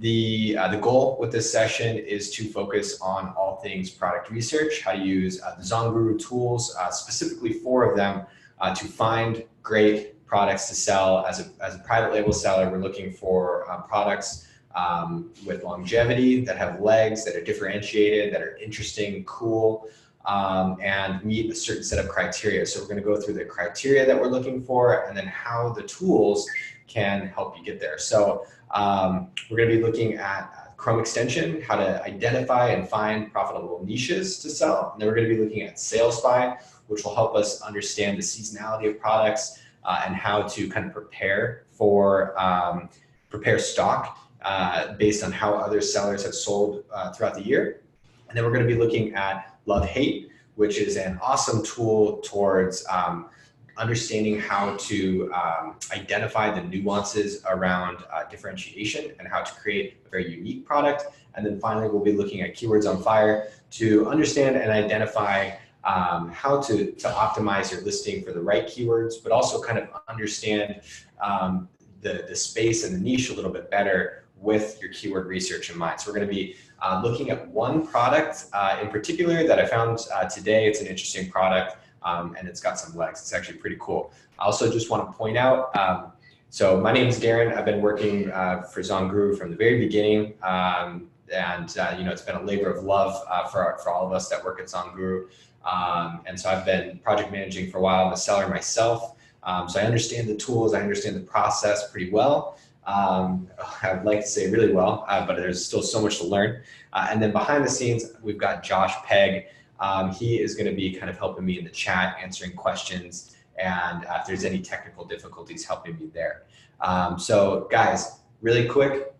The goal with this session is to focus on all things product research, how to use the ZonGuru tools, specifically 4 of them, to find great products to sell. As a private label seller, we're looking for products with longevity, that have legs, that are differentiated, that are interesting, cool, and meet a certain set of criteria. So we're going to go through the criteria that we're looking for, and then how the tools can help you get there. So we're going to be looking at Chrome extension, how to identify and find profitable niches to sell. And then we're going to be looking at Sales Spy, which will help us understand the seasonality of products and how to kind of prepare for prepare stock based on how other sellers have sold throughout the year. And then we're going to be looking at Love Hate, which is an awesome tool towards understanding how to identify the nuances around differentiation and how to create a very unique product. And then finally, we'll be looking at Keywords on Fire to understand and identify how to optimize your listing for the right keywords, but also kind of understand the space and the niche a little bit better with your keyword research in mind. So we're going to be looking at one product in particular that I found today. It's an interesting product. And it's got some legs. It's actually pretty cool. I also just want to point out, so my name is Darren. I've been working for ZonGuru from the very beginning. And you know, it's been a labor of love for all of us that work at ZonGuru. And so I've been project managing for a while. I'm a seller myself. So I understand the tools. I understand the process pretty well. I'd like to say really well, but there's still so much to learn. And then behind the scenes, we've got Josh Pegg. He is going to be kind of helping me in the chat, answering questions, and if there's any technical difficulties, helping me there. So guys, really quick,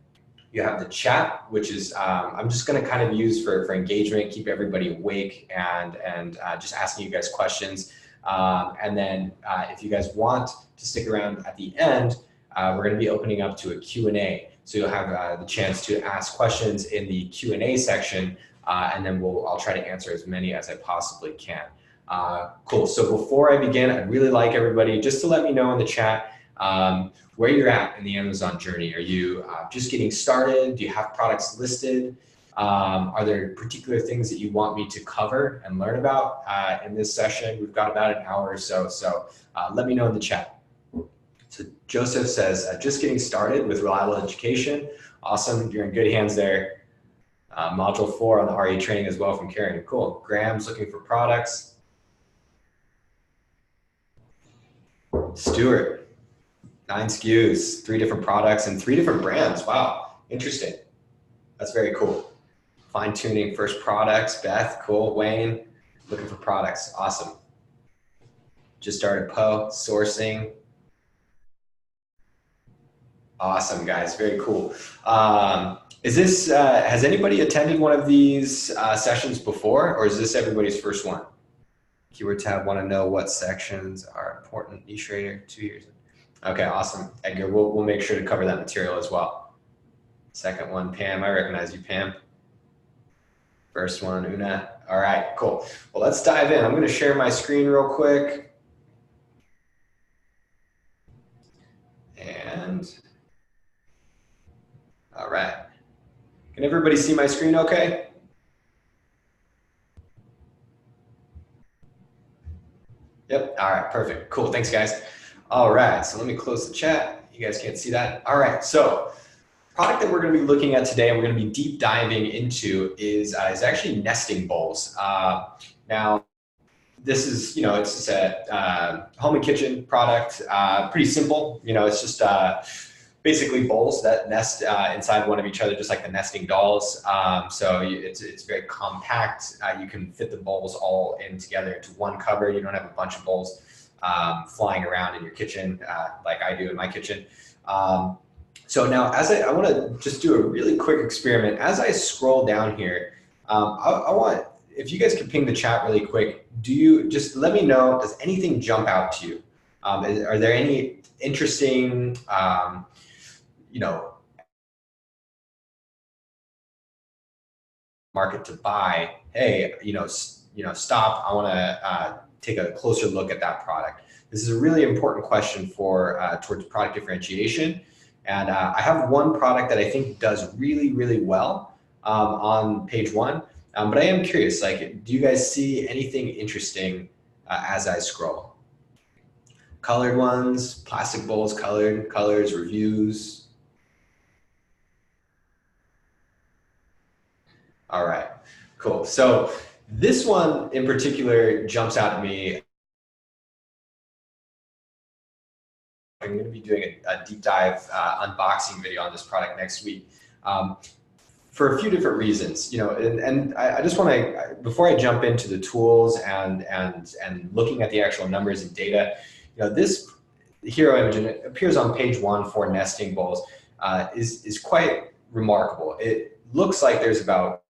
you have the chat, which is I'm just going to kind of use for engagement, keep everybody awake, and just asking you guys questions. And then if you guys want to stick around at the end, we're going to be opening up to a Q&A. So you'll have the chance to ask questions in the Q&A section. And then I'll try to answer as many as I possibly can. Cool. So before I begin, I'd really like everybody just to let me know in the chat where you're at in the Amazon journey. Are you just getting started? Do you have products listed? Are there particular things that you want me to cover and learn about in this session? We've got about an hour or so. So let me know in the chat. So Joseph says, just getting started with reliable education. Awesome. You're in good hands there. Module 4 on the RE training as well from Karen. Cool. Graham's looking for products. Stuart, 9 SKUs, 3 different products and 3 different brands. Wow, interesting. That's very cool. Fine tuning first products. Beth, cool. Wayne, looking for products. Awesome. Just started Poe, sourcing. Awesome, guys. Very cool. Is this, has anybody attended one of these sessions before, or is this everybody's first one? Keyword tab, want to know what sections are important. Niche Rater, 2 years. Okay, awesome. Edgar, we'll make sure to cover that material as well. Second one, Pam. I recognize you, Pam. First one, Una. All right, cool. Well, let's dive in. I'm going to share my screen real quick. And, all right. Can everybody see my screen okay? Yep, all right, perfect, cool, thanks guys. All right, so let me close the chat. You guys can't see that. All right, so product that we're gonna be looking at today and we're gonna be deep diving into is actually nesting bowls. Now, this is, you know, it's just a home and kitchen product, pretty simple. You know, it's just basically bowls that nest inside one of each other, just like the nesting dolls. So it's very compact. You can fit the bowls all in together into one cover. You don't have a bunch of bowls flying around in your kitchen like I do in my kitchen. So now, as I want to just do a really quick experiment. As I scroll down here, I want, if you guys could ping the chat really quick, do you just let me know, does anything jump out to you? Are there any interesting, you know, market to buy? Hey, you know, stop. I want to take a closer look at that product. This is a really important question for towards product differentiation, And I have one product that I think does really, really well on page one. But I am curious, like, do you guys see anything interesting as I scroll? Colored ones, plastic bowls, colored, colors, reviews. All right, cool. So this one in particular jumps out at me. I'm going to be doing a deep dive unboxing video on this product next week for a few different reasons. And I just want to, before I jump into the tools and looking at the actual numbers and data, this hero image, and it appears on page one for nesting bowls, is quite remarkable. It looks like there's about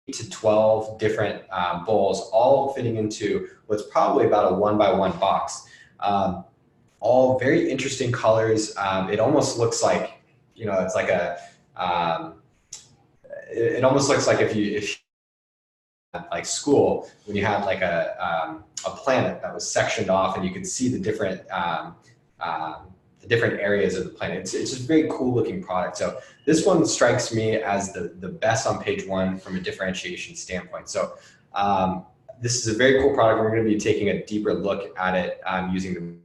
8 to 12 different bowls, all fitting into what's probably about a 1-by-1 box. All very interesting colors. It almost looks like, it's like it almost looks like if you like school, when you had like a planet that was sectioned off and you could see the different areas of the planet. It's just a very cool looking product. So this one strikes me as the best on page one from a differentiation standpoint. So this is a very cool product. We're going to be taking a deeper look at it using the.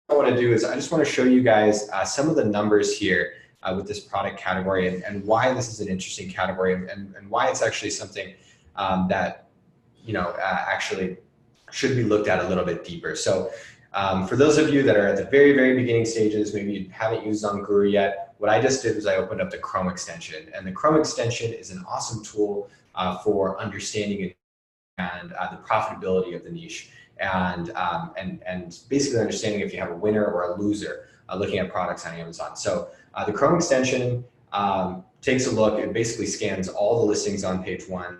What I want to do is I just want to show you guys some of the numbers here with this product category and why this is an interesting category and why it's actually something that actually should be looked at a little bit deeper. So for those of you that are at the very, very beginning stages, maybe you haven't used ZonGuru yet, what I just did was I opened up the Chrome extension. And the Chrome extension is an awesome tool for understanding and the profitability of the niche. And basically understanding if you have a winner or a loser looking at products on Amazon. So the Chrome extension takes a look. It basically scans all the listings on page one,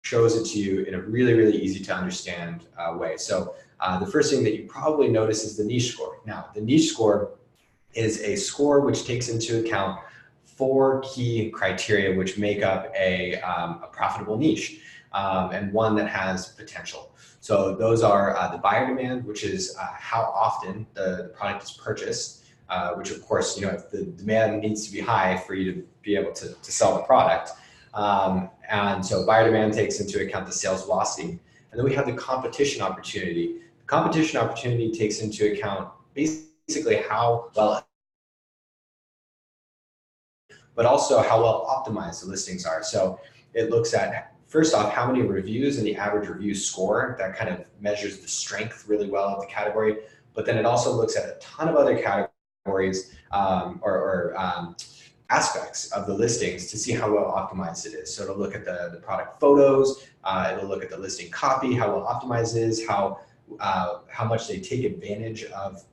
shows it to you in a really, really easy to understand way. So the first thing that you probably notice is the niche score. Now, the niche score is a score which takes into account 4 key criteria which make up a profitable niche. And one that has potential. So those are the buyer demand, which is how often the product is purchased, which of course, if the demand needs to be high for you to be able to sell the product. And so buyer demand takes into account the sales velocity. And then we have the competition opportunity. The competition opportunity takes into account basically how well, but also how well optimized the listings are. So it looks at, first off, how many reviews and the average review score. That kind of measures the strength really well of the category. But then it also looks at a ton of other categories or aspects of the listings to see how well optimized it is. So it'll look at the product photos, it'll look at the listing copy, how well optimized it is, how much they take advantage of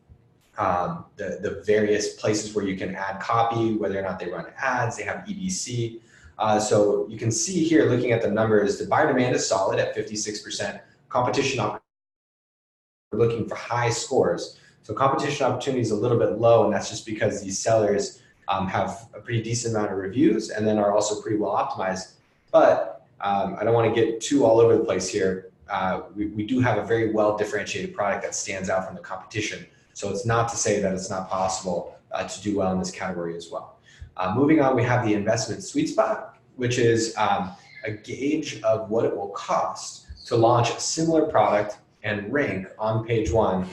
the various places where you can add copy, whether or not they run ads, they have EBC. So you can see here, looking at the numbers, the buyer demand is solid at 56%. Competition opportunity, we're looking for high scores. So competition opportunity is a little bit low, and that's just because these sellers have a pretty decent amount of reviews and then are also pretty well optimized. But I don't want to get too all over the place here. We do have a very well differentiated product that stands out from the competition. So it's not to say that it's not possible to do well in this category as well. Moving on, we have the investment sweet spot, which is a gauge of what it will cost to launch a similar product and rank on page one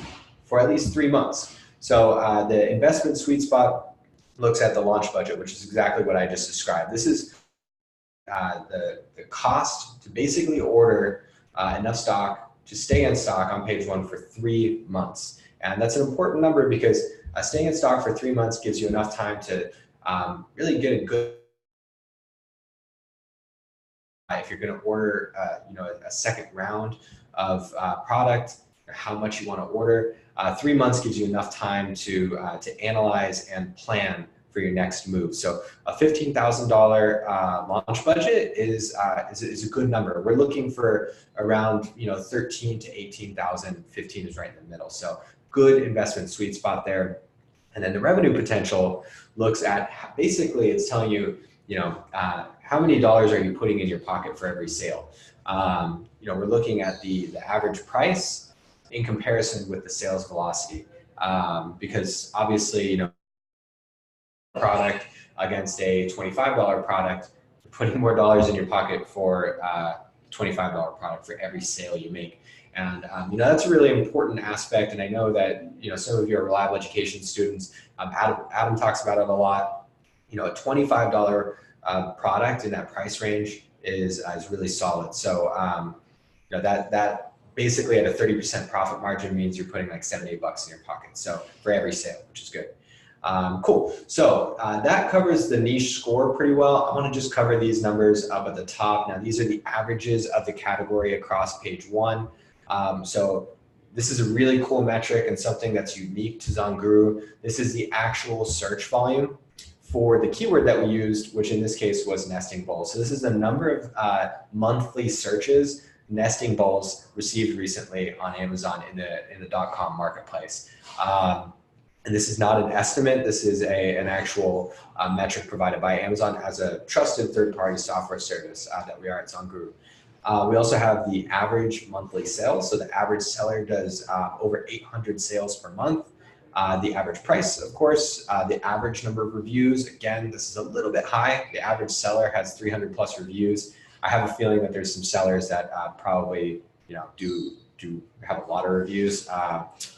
for at least 3 months. So the investment sweet spot looks at the launch budget, which is exactly what I just described. This is the cost to basically order enough stock to stay in stock on page one for 3 months. And that's an important number because staying in stock for 3 months gives you enough time to really get a good, if you're going to order a second round of product, or how much you want to order. 3 months gives you enough time to analyze and plan for your next move. So a $15,000 launch budget is a good number. We're looking for around 13 to 18,000. 15 is right in the middle. So good investment sweet spot there. And then the revenue potential looks at, basically it's telling you, how many dollars are you putting in your pocket for every sale? We're looking at the average price in comparison with the sales velocity. Because obviously, you know, product against a $25 product, you're putting more dollars in your pocket for $25 product for every sale you make. And you know, that's a really important aspect. And I know that, you know, some of your reliable education students, Adam talks about it a lot. You know, a $25 product in that price range is really solid. So you know, that basically at a 30% profit margin means you're putting like $7, $8 in your pocket. So for every sale, which is good. Cool. So that covers the niche score pretty well. I want to just cover these numbers up at the top. Now, these are the averages of the category across page 1. So this is a really cool metric and something that's unique to ZonGuru. This is the actual search volume for the keyword that we used, which in this case was nesting bowls. So this is the number of monthly searches nesting bowls received recently on Amazon in the .com marketplace. And this is not an estimate. This is an actual metric provided by Amazon as a trusted third-party software service that we are at ZonGuru. We also have the average monthly sales. So the average seller does over 800 sales per month. The average price, of course, the average number of reviews. Again, this is a little bit high. The average seller has 300 plus reviews. I have a feeling that there's some sellers that probably, you know, do have a lot of reviews.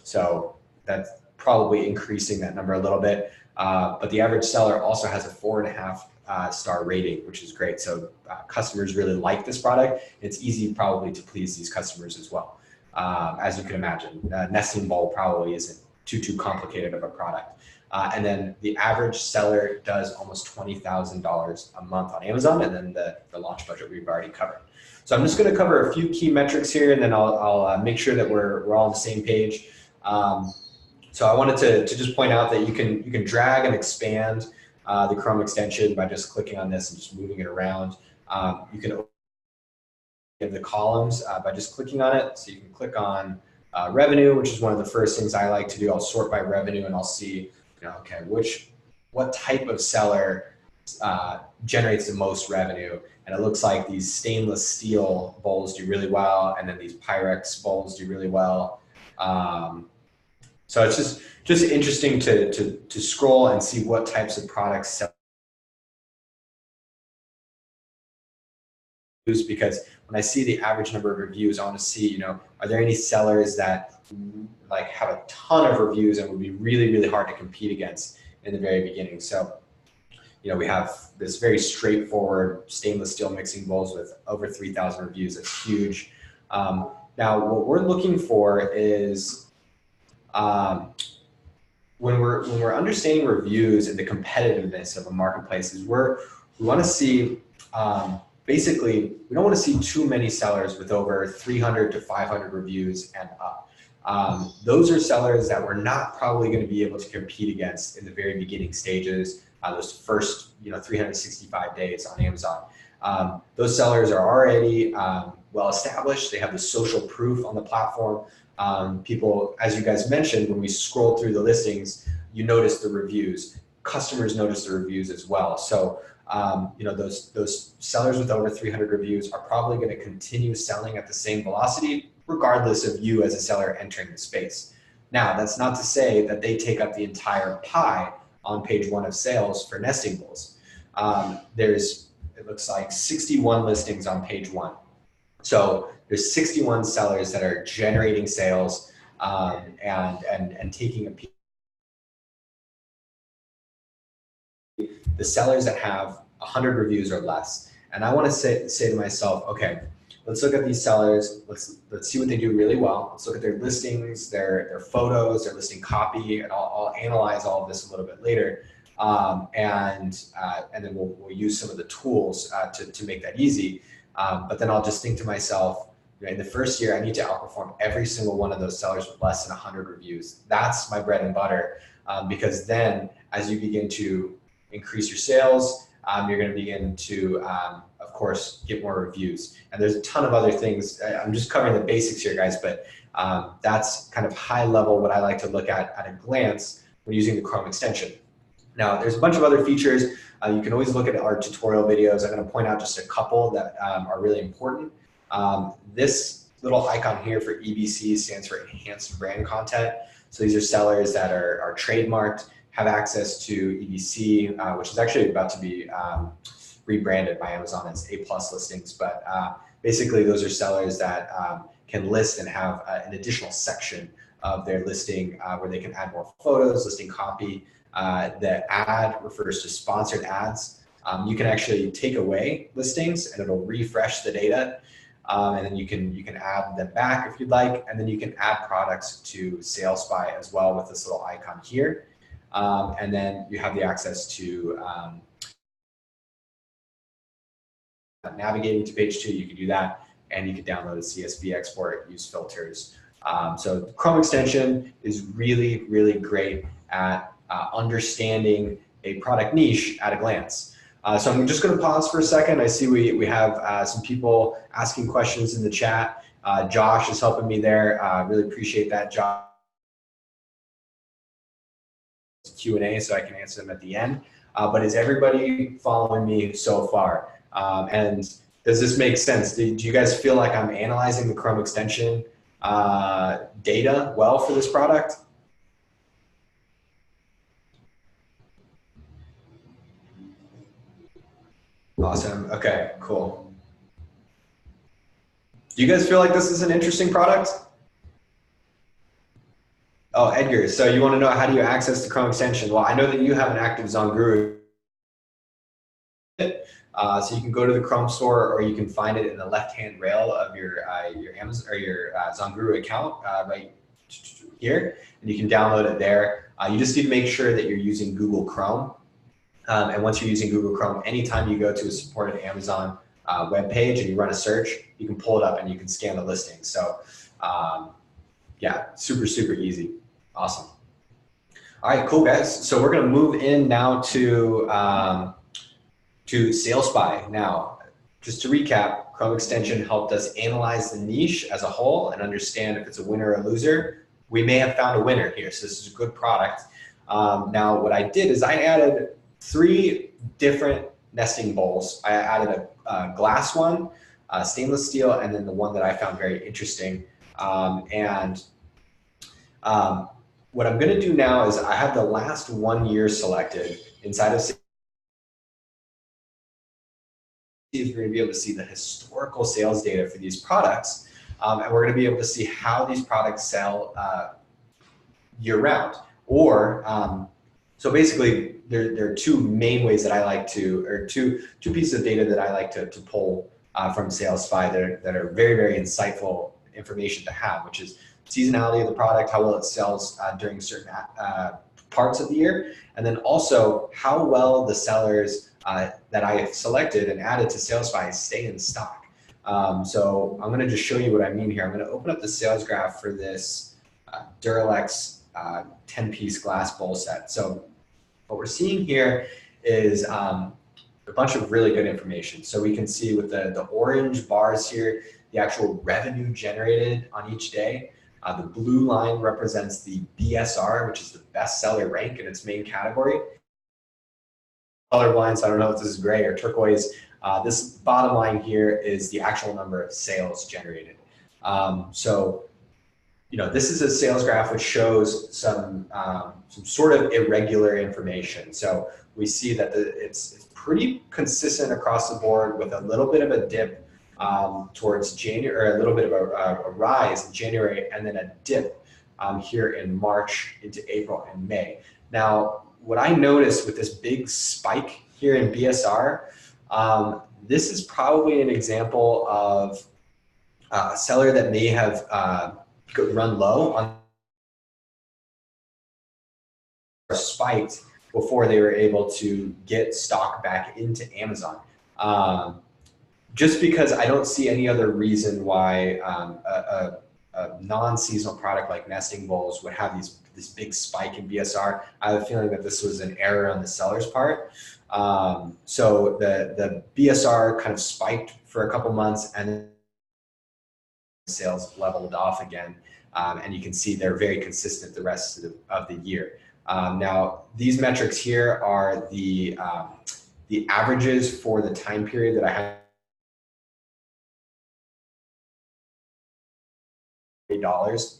So that's probably increasing that number a little bit. But the average seller also has a 4.5 star rating, which is great. So customers really like this product. It's easy probably to please these customers as well. As you can imagine, nesting bowl probably isn't too complicated of a product. And then the average seller does almost $20,000 a month on Amazon, and then the launch budget we've already covered. So I'm just going to cover a few key metrics here, and then I'll make sure that we're all on the same page. So I wanted to just point out that you can drag and expand the Chrome extension by just clicking on this and just moving it around. You can open the columns by just clicking on it. So you can click on revenue, which is one of the first things I like to do. I'll sort by revenue and I'll see, you know, okay, what type of seller generates the most revenue. And it looks like these stainless steel bowls do really well, and then these Pyrex bowls do really well. So it's just interesting to scroll and see what types of products sell. Because when I see the average number of reviews, I want to see, you know, are there any sellers that like have a ton of reviews and would be really, really hard to compete against in the very beginning. So, you know, we have this very straightforward stainless steel mixing bowls with over 3,000 reviews. It's huge. Now, what we're looking for is when we're understanding reviews and the competitiveness of a marketplace, is we want to see basically, we don't want to see too many sellers with over 300 to 500 reviews and up. Those are sellers that we're not probably going to be able to compete against in the very beginning stages, those first 365 days on Amazon. Those sellers are already well established. They have the social proof on the platform. People, as you guys mentioned, when we scroll through the listings, you notice the reviews. Customers notice the reviews as well. So those sellers with over 300 reviews are probably going to continue selling at the same velocity, regardless of you as a seller entering the space. Now, that's not to say that they take up the entire pie on page 1 of sales for nesting bowls. It looks like 61 listings on page 1. So there's 61 sellers that are generating sales and taking a piece. The sellers that have 100 reviews or less. And I want to say to myself, okay, let's look at these sellers. Let's see what they do really well. Let's look at their listings, their photos, their listing copy, and I'll analyze all of this a little bit later. And then we'll use some of the tools to make that easy. But then I'll just think to myself, in the first year, I need to outperform every single one of those sellers with less than 100 reviews. That's my bread and butter. Because then as you begin to increase your sales, you're going to begin to, of course, get more reviews. And there's a ton of other things. I'm just covering the basics here, guys, but that's kind of high level what I like to look at a glance when using the Chrome extension. Now, there's a bunch of other features. You can always look at our tutorial videos. I'm going to point out just a couple that are really important. This little icon here for EBC stands for enhanced brand content. So these are sellers that are trademarked, have access to EBC, which is actually about to be rebranded by Amazon as A+ listings. But basically, those are sellers that can list and have an additional section of their listing where they can add more photos, listing copy. The ad refers to sponsored ads. You can actually take away listings and it'll refresh the data. And then you can add them back if you'd like, and then you can add products to Sales Spy as well with this little icon here. And then you have the access to navigating to page 2. You can do that, and you can download a CSV export, use filters. So the Chrome extension is really, really great at understanding a product niche at a glance. So I'm just going to pause for a second. I see we have some people asking questions in the chat. Josh is helping me there. Really appreciate that, Josh. Q&A, so I can answer them at the end. But is everybody following me so far? And does this make sense? Do you guys feel like I'm analyzing the Chrome extension data well for this product? Awesome. Okay, cool. Do you guys feel like this is an interesting product? Oh, Edgar, so you want to know how do you access the Chrome extension? Well, I know that you have an active ZonGuru. So you can go to the Chrome store, or you can find it in the left-hand rail of your Amazon or your ZonGuru account right here, and you can download it there. You just need to make sure that you're using Google Chrome. And once you're using Google Chrome, anytime you go to a supported Amazon web page and you run a search, you can pull it up and you can scan the listing. So yeah, super, super easy. Awesome. All right, cool guys. So we're gonna move in now to Sales Spy. Now, just to recap, Chrome extension helped us analyze the niche as a whole and understand if it's a winner or a loser. We may have found a winner here, so this is a good product. Now, what I did is I added 3 different nesting bowls. I added a glass one, stainless steel, and then the one that I found very interesting. What I'm gonna do now is I have the last 1 year selected inside of you're going to be able to see the historical sales data for these products, and we're going to be able to see how these products sell year round. Or so basically, there are 2 main ways that I like to, or two pieces of data that I like to pull from Sales Spy that are very, very insightful information to have, which is seasonality of the product, how well it sells during certain parts of the year, and then also how well the sellers that I have selected and added to Sales Spy stay in stock. So I'm going to just show you what I mean here. I'm going to open up the sales graph for this Duralex 10-piece glass bowl set. So what we're seeing here is a bunch of really good information. So we can see with the orange bars here, the actual revenue generated on each day. The blue line represents the BSR, which is the best seller rank in its main category. Colorblind, so I don't know if this is gray or turquoise. This bottom line here is the actual number of sales generated. So, you know, this is a sales graph which shows some sort of irregular information. So we see that it's pretty consistent across the board with a little bit of a dip towards January, or a little bit of a rise in January, and then a dip here in March into April and May. Now, what I noticed with this big spike here in BSR, this is probably an example of a seller that may have run low on or spiked before they were able to get stock back into Amazon. Just because I don't see any other reason why a non-seasonal product like nesting bowls would have this big spike in BSR. I have a feeling that this was an error on the seller's part. So the BSR kind of spiked for a couple months and sales leveled off again. And you can see they're very consistent the rest of the year. Now, these metrics here are the averages for the time period that I have $40.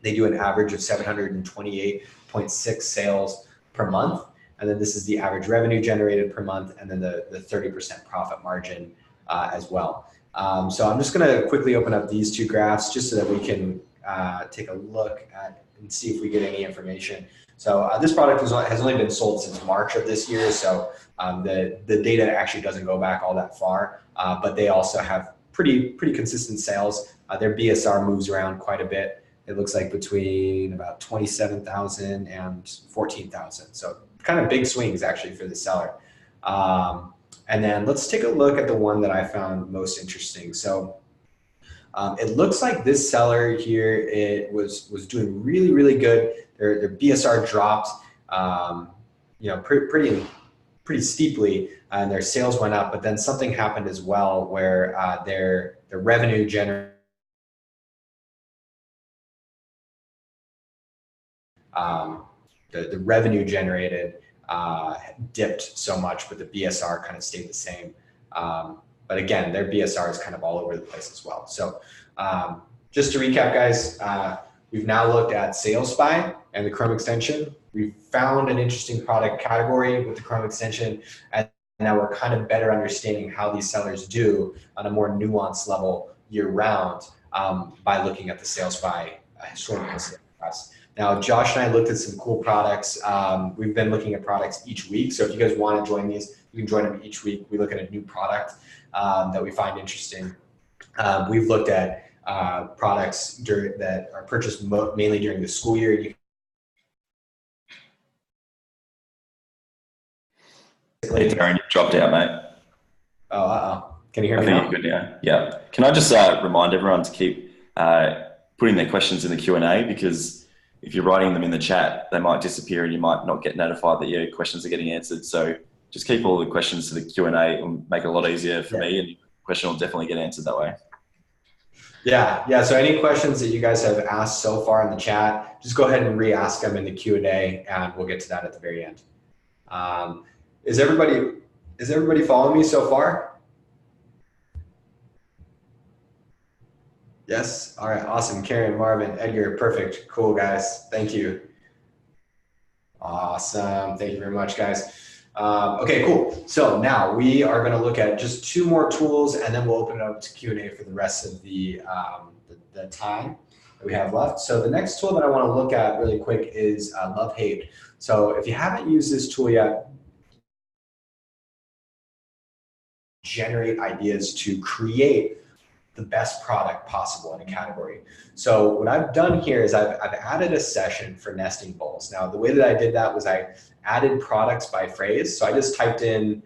They do an average of 728.6 sales per month. And then this is the average revenue generated per month, and then the 30% profit margin as well. So I'm just going to quickly open up these two graphs just so that we can take a look at and see if we get any information. So this product has only been sold since March of this year, so the data actually doesn't go back all that far, but they also have pretty consistent sales. Their BSR moves around quite a bit. It looks like between about 27,000 and 14,000. So kind of big swings actually for the seller. And then let's take a look at the one that I found most interesting. So it looks like this seller here, it was doing really good. Their BSR dropped, pretty steeply, and their sales went up. But then something happened as well, where their revenue generated. The revenue generated dipped so much, but the BSR kind of stayed the same. But again, their BSR is kind of all over the place as well. So just to recap, guys, we've now looked at Sales Spy and the Chrome extension. We've found an interesting product category with the Chrome extension, and now we're kind of better understanding how these sellers do on a more nuanced level year round by looking at the Sales Spy historical sales price. Now, Josh and I looked at some cool products. We've been looking at products each week. So if you guys want to join these, you can join them each week. We look at a new product that we find interesting. We've looked at products that are purchased mainly during the school year. Hey, Darren, you dropped out, mate. Oh, uh-oh. Can you hear me now? I think you're good now. Yeah. Can I just remind everyone to keep putting their questions in the Q&A, because if you're writing them in the chat, they might disappear and you might not get notified that your questions are getting answered. So just keep all the questions to the Q&A and make it a lot easier for me, and your question will definitely get answered that way. Yeah. So any questions that you guys have asked so far in the chat, just go ahead and re-ask them in the Q&A, and we'll get to that at the very end. Is everybody following me so far? Yes? All right, awesome. Karen, Marvin, Edgar, perfect. Cool, guys. Thank you. Awesome. Thank you very much, guys. Okay, cool. So now we are going to look at just two more tools, and then we'll open it up to Q&A for the rest of the time that we have left. So the next tool that I want to look at really quick is Love Hate. So if you haven't used this tool yet, generate ideas to create the best product possible in a category. So what I've done here is I've added a session for nesting bowls. Now, the way that I did that was I added products by phrase. So I just typed in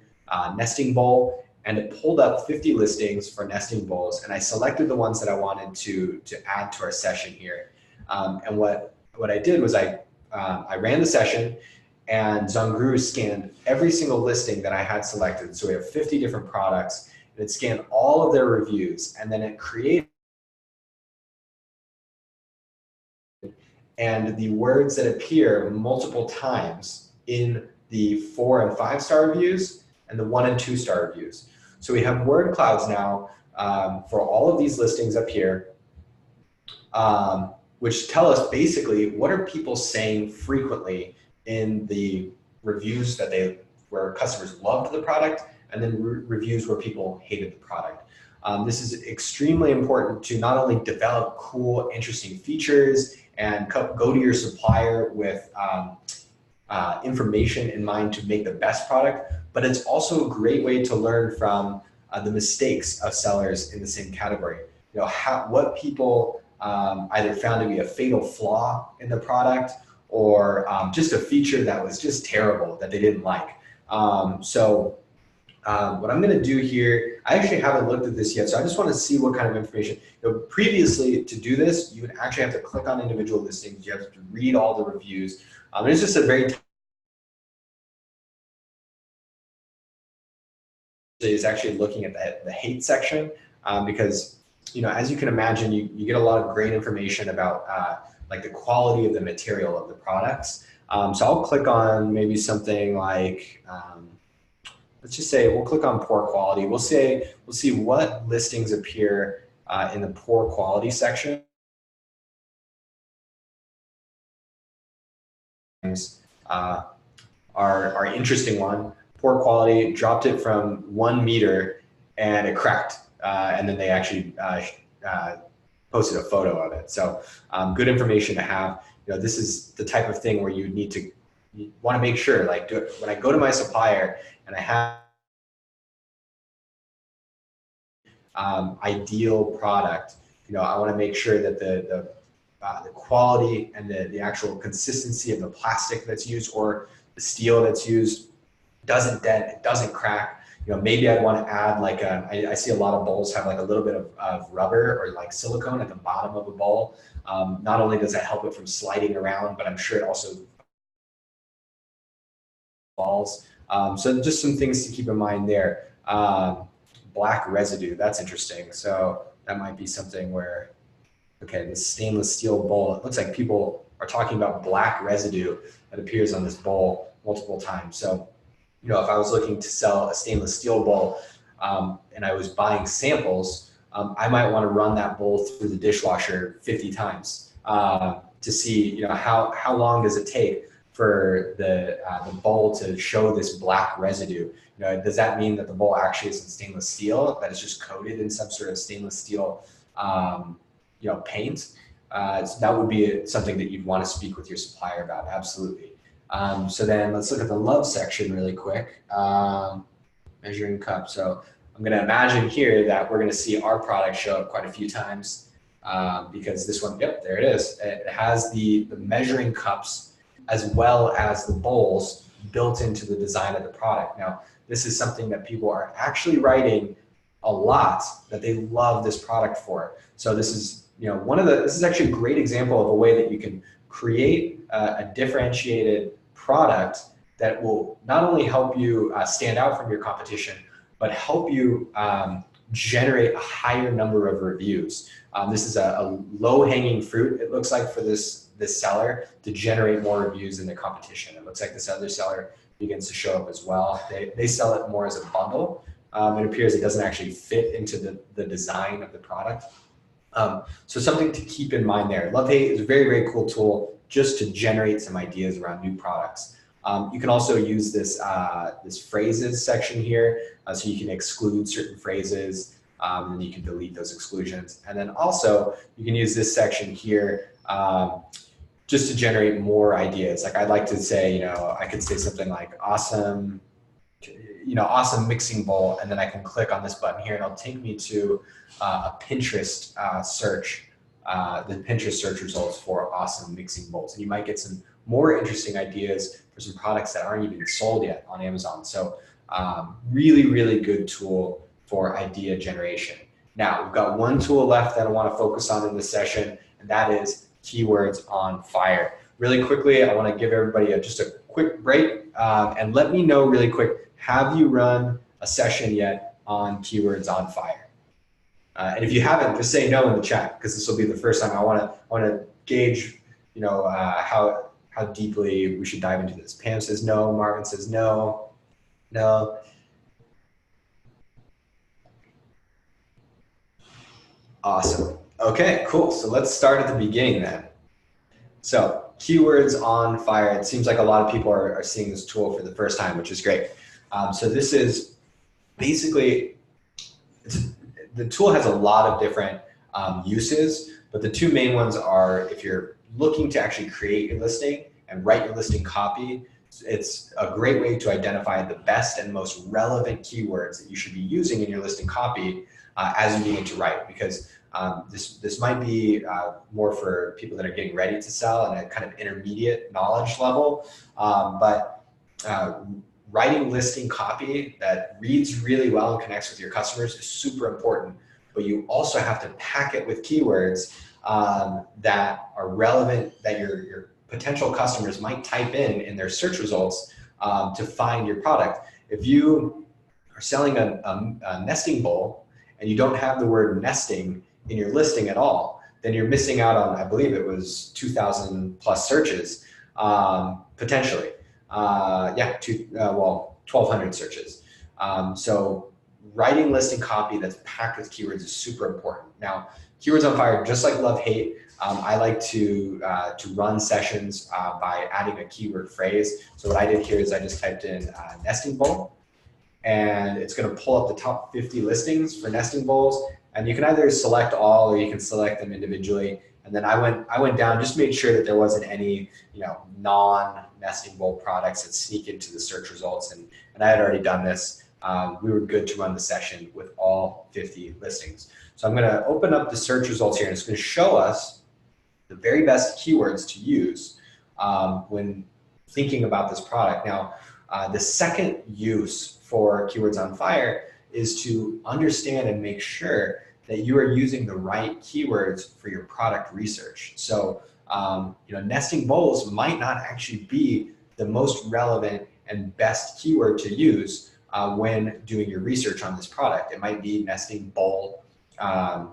nesting bowl, and it pulled up 50 listings for nesting bowls, and I selected the ones that I wanted to add to our session here. And what I did was I ran the session, and ZonGuru scanned every single listing that I had selected. So we have 50 different products, and it scanned all of their reviews, and then it created and the words that appear multiple times in the 4- and 5-star reviews and the 1- and 2-star reviews. So we have word clouds now for all of these listings up here, which tell us basically what are people saying frequently in the reviews where customers loved the product, and then reviews where people hated the product. This is extremely important to not only develop cool, interesting features and go to your supplier with information in mind to make the best product, but it's also a great way to learn from the mistakes of sellers in the same category. You know, what people either found to be a fatal flaw in the product, or just a feature that was just terrible that they didn't like. What I'm going to do here, I actually haven't looked at this yet, so I just want to see what kind of information. You know, previously, to do this, you would actually have to click on individual listings. You have to read all the reviews. It's just a very is actually looking at the hate section, because, you know, as you can imagine, you get a lot of great information about like the quality of the material of the products. So I'll click on maybe something like, let's just say we'll click on poor quality. We'll see what listings appear in the poor quality section. uh, are interesting one. Poor quality, dropped it from 1 meter and it cracked. And then they actually posted a photo of it. So good information to have. This is the type of thing where you want to make sure, like when I go to my supplier and I have ideal product, I want to make sure that the quality and the actual consistency of the plastic that's used or the steel that's used doesn't dent, it doesn't crack. Maybe I'd want to add like I see a lot of bowls have like a little bit of rubber or like silicone at the bottom of a bowl. Not only does that help it from sliding around, but I'm sure it also falls. So just some things to keep in mind there. Black residue, that's interesting. So that might be something where, okay, this stainless steel bowl, it looks like people are talking about black residue that appears on this bowl multiple times. So, if I was looking to sell a stainless steel bowl and I was buying samples, I might want to run that bowl through the dishwasher 50 times to see, how long does it take for the bowl to show this black residue. Does that mean that the bowl actually isn't stainless steel, that it's just coated in some sort of stainless steel paint? So that would be something that you'd want to speak with your supplier about, absolutely. So then let's look at the love section really quick. Measuring cup. So I'm going to imagine here that we're going to see our product show up quite a few times because this one, yep, there it is. It has the measuring cups as well as the bowls built into the design of the product. Now, this is something that people are actually writing a lot that they love this product for. So this is, this is actually a great example of a way that you can create a differentiated product that will not only help you stand out from your competition, but help you generate a higher number of reviews. This is a low-hanging fruit, it looks like, for this seller to generate more reviews than the competition. It looks like this other seller begins to show up as well. They sell it more as a bundle. It appears it doesn't actually fit into the design of the product. So something to keep in mind there. LoveHate is a very, very cool tool just to generate some ideas around new products. You can also use this phrases section here, so you can exclude certain phrases, and you can delete those exclusions. And then also you can use this section here just to generate more ideas. Like I'd like to say, I could say something like awesome, awesome mixing bowl, and then I can click on this button here and it'll take me to a Pinterest search, the Pinterest search results for awesome mixing bowls. And you might get some more interesting ideas for some products that aren't even sold yet on Amazon. So really, really good tool for idea generation. Now, we've got one tool left that I want to focus on in this session, and that is keywords on fire. Really quickly, I want to give everybody just a quick break and let me know really quick, have you run a session yet on keywords on fire? And if you haven't, just say no in the chat, because this will be the first time. I want to gauge, how deeply we should dive into this. Pam says no. Marvin says no. No. Awesome. Okay, cool. So let's start at the beginning then. So keywords on fire. It seems like a lot of people are seeing this tool for the first time, which is great. So this is basically, the tool has a lot of different uses, but the two main ones are if you're looking to actually create your listing and write your listing copy, it's a great way to identify the best and most relevant keywords that you should be using in your listing copy as you begin to write, because this might be more for people that are getting ready to sell and a kind of intermediate knowledge level, but writing listing copy that reads really well and connects with your customers is super important, but you also have to pack it with keywords that are relevant, that your potential customers might type in their search results to find your product. If you are selling a nesting bowl and you don't have the word nesting in your listing at all, then you're missing out on, I believe it was 2,000 plus searches, potentially. 1,200 searches. So writing listing copy that's packed with keywords is super important. Now, Keywords on Fire, just like love hate, I like to run sessions by adding a keyword phrase. So what I did here is I just typed in nesting bowl, and it's going to pull up the top 50 listings for nesting bowls. And you can either select all or you can select them individually. And then I went down, just made sure that there wasn't any non-nesting bowl products that sneak into the search results. And I had already done this. We were good to run the session with all 50 listings. So I'm going to open up the search results here, and it's going to show us the very best keywords to use when thinking about this product. Now, the second use for Keywords on Fire is to understand and make sure that you are using the right keywords for your product research. So, nesting bowls might not actually be the most relevant and best keyword to use when doing your research on this product. It might be nesting bowl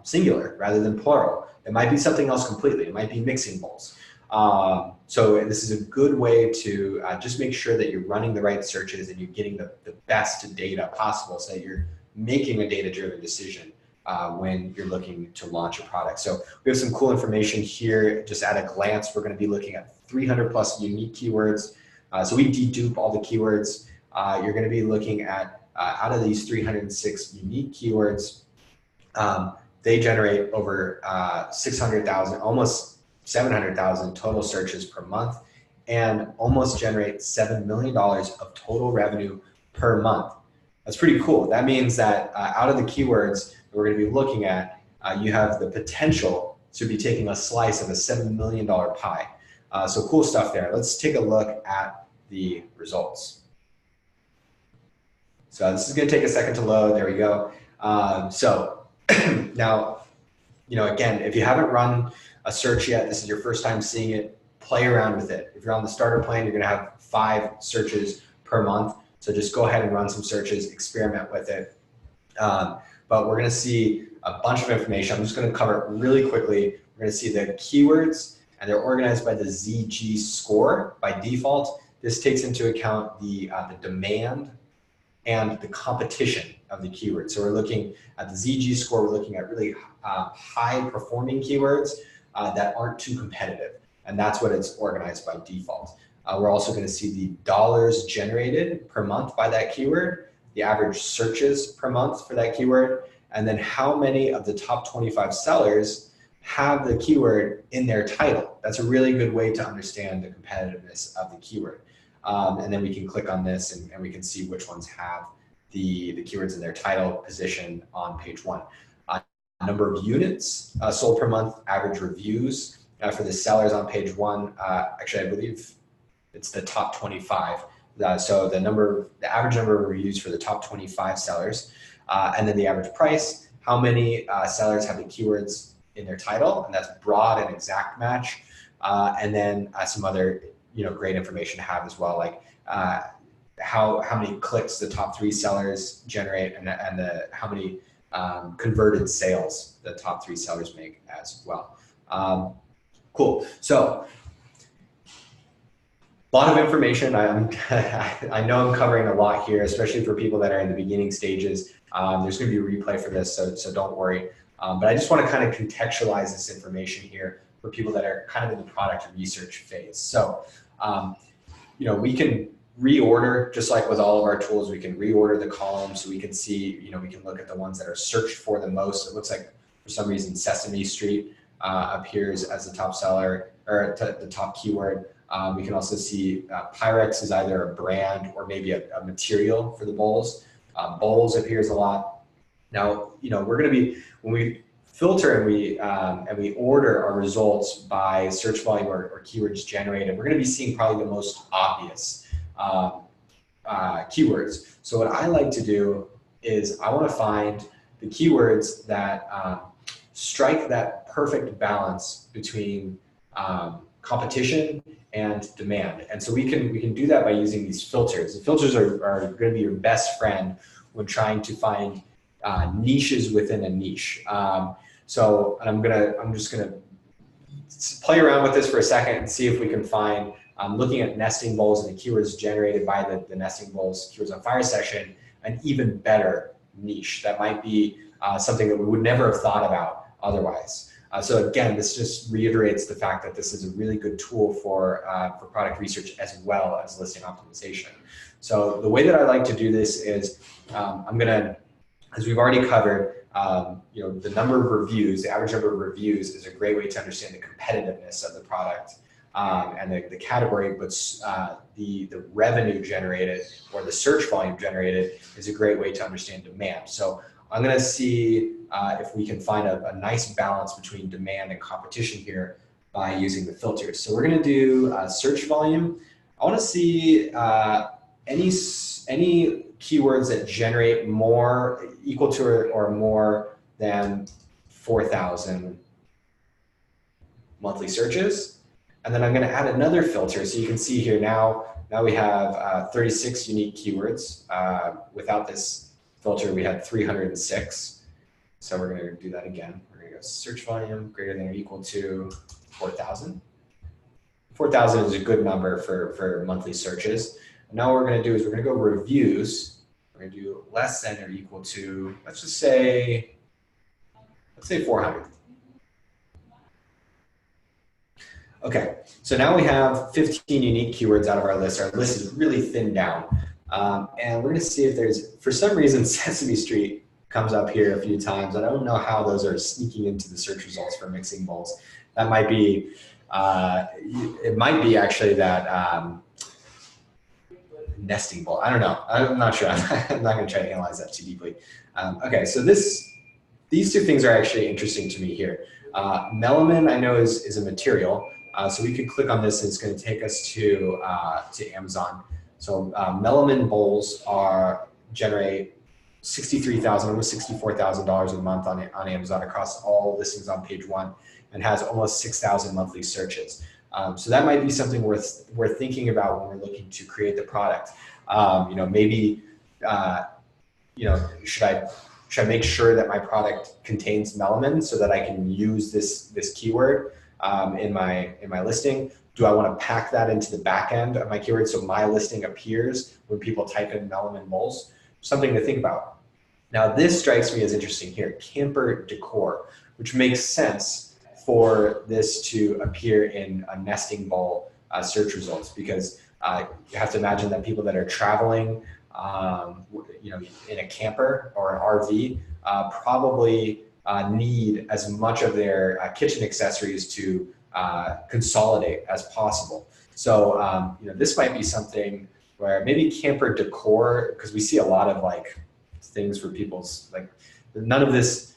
singular rather than plural. It might be something else completely. It might be mixing bowls. So this is a good way to just make sure that you're running the right searches and you're getting the best data possible so that you're making a data-driven decision when you're looking to launch a product. So we have some cool information here. Just at a glance, we're going to be looking at 300 plus unique keywords. So we dedupe all the keywords. You're going to be looking at, out of these 306 unique keywords, they generate over 600,000, almost 700,000 total searches per month, and almost generate $7 million of total revenue per month. That's pretty cool. That means that out of the keywords that we're going to be looking at, you have the potential to be taking a slice of a $7 million pie. So cool stuff there. Let's take a look at the results. So this is going to take a second to load. There we go. So now, again, if you haven't run a search yet, this is your first time seeing it, play around with it. If you're on the starter plan, you're going to have 5 searches per month. So just go ahead and run some searches, experiment with it. But we're going to see a bunch of information. I'm just going to cover it really quickly. We're going to see the keywords, and they're organized by the ZG score by default. This takes into account the demand and the competition of the keyword. So we're looking at the ZG score. We're looking at really high performing keywords that aren't too competitive. And that's what it's organized by default. We're also going to see the dollars generated per month by that keyword, the average searches per month for that keyword, and then how many of the top 25 sellers have the keyword in their title. That's a really good way to understand the competitiveness of the keyword. And then we can click on this and we can see which ones have the keywords in their title position on page 1. Number of units sold per month, average reviews for the sellers on page 1. Actually, I believe it's the top 25. So the average number of reviews for the top 25 sellers, and then the average price, how many sellers have the keywords in their title, and that's broad and exact match. And then some other great information to have as well, like how many clicks the top 3 sellers generate, and how many converted sales the top 3 sellers make as well. Cool. So a lot of information. I know I'm covering a lot here, especially for people that are in the beginning stages. There's going to be a replay for this, so don't worry. But I just want to kind of contextualize this information here for people that are kind of in the product research phase. So, we can reorder, just like with all of our tools, we can reorder the columns so we can see, we can look at the ones that are searched for the most. It looks like for some reason Sesame Street appears as the top seller or the top keyword. We can also see Pyrex is either a brand or maybe a material for the bowls. Bowls appears a lot. Now, we're going to be, when we filter and we order our results by search volume or keywords generated, we're going to be seeing probably the most obvious keywords. So what I like to do is I want to find the keywords that strike that perfect balance between competition and demand. And so we can do that by using these filters. The filters are going to be your best friend when trying to find niches within a niche. So I'm just gonna play around with this for a second and see if we can find, looking at nesting bowls and the keywords generated by the nesting bowls Keywords on Fire section, an even better niche that might be something that we would never have thought about otherwise. So again, this just reiterates the fact that this is a really good tool for product research as well as listing optimization. So the way that I like to do this is I'm gonna, as we've already covered, the number of reviews, the average number of reviews is a great way to understand the competitiveness of the product and the category, but the revenue generated or the search volume generated is a great way to understand demand. So I'm going to see if we can find a nice balance between demand and competition here by using the filters. So we're going to do search volume. I want to see any keywords that generate more, equal to or more than 4,000 monthly searches. And then I'm going to add another filter. So you can see here now we have 36 unique keywords. Without this filter, we had 306. So we're going to do that again. We're going to go search volume greater than or equal to 4,000. 4,000 is a good number for monthly searches. And now what we're going to do is we're going to go reviews. We're going to do less than or equal to, let's say 400. Okay, so now we have 15 unique keywords out of our list. Our list is really thinned down. And we're going to see if there's, for some reason, Sesame Street comes up here a few times. I don't know how those are sneaking into the search results for mixing bowls. That might be, it might be actually that nesting bowl. I don't know. I'm not sure. I'm not going to try to analyze that too deeply. Okay, so these two things are actually interesting to me here. Melamine, I know, is a material. So we could click on this and it's going to take us to Amazon. So melamine bowls generate $63,000, almost $64,000 a month on Amazon across all listings on page 1 and has almost 6,000 monthly searches. So that might be something worth thinking about when we're looking to create the product. Maybe should I make sure that my product contains melamine so that I can use this keyword in my listing? Do I want to pack that into the back end of my keyword so my listing appears when people type in melamine bowls? Something to think about. Now this strikes me as interesting here, camper decor, which makes sense for this to appear in a nesting bowl search results, because you have to imagine that people that are traveling in a camper or an RV probably need as much of their kitchen accessories to consolidate as possible. So this might be something where maybe camper decor, because we see a lot of things for people's none of this.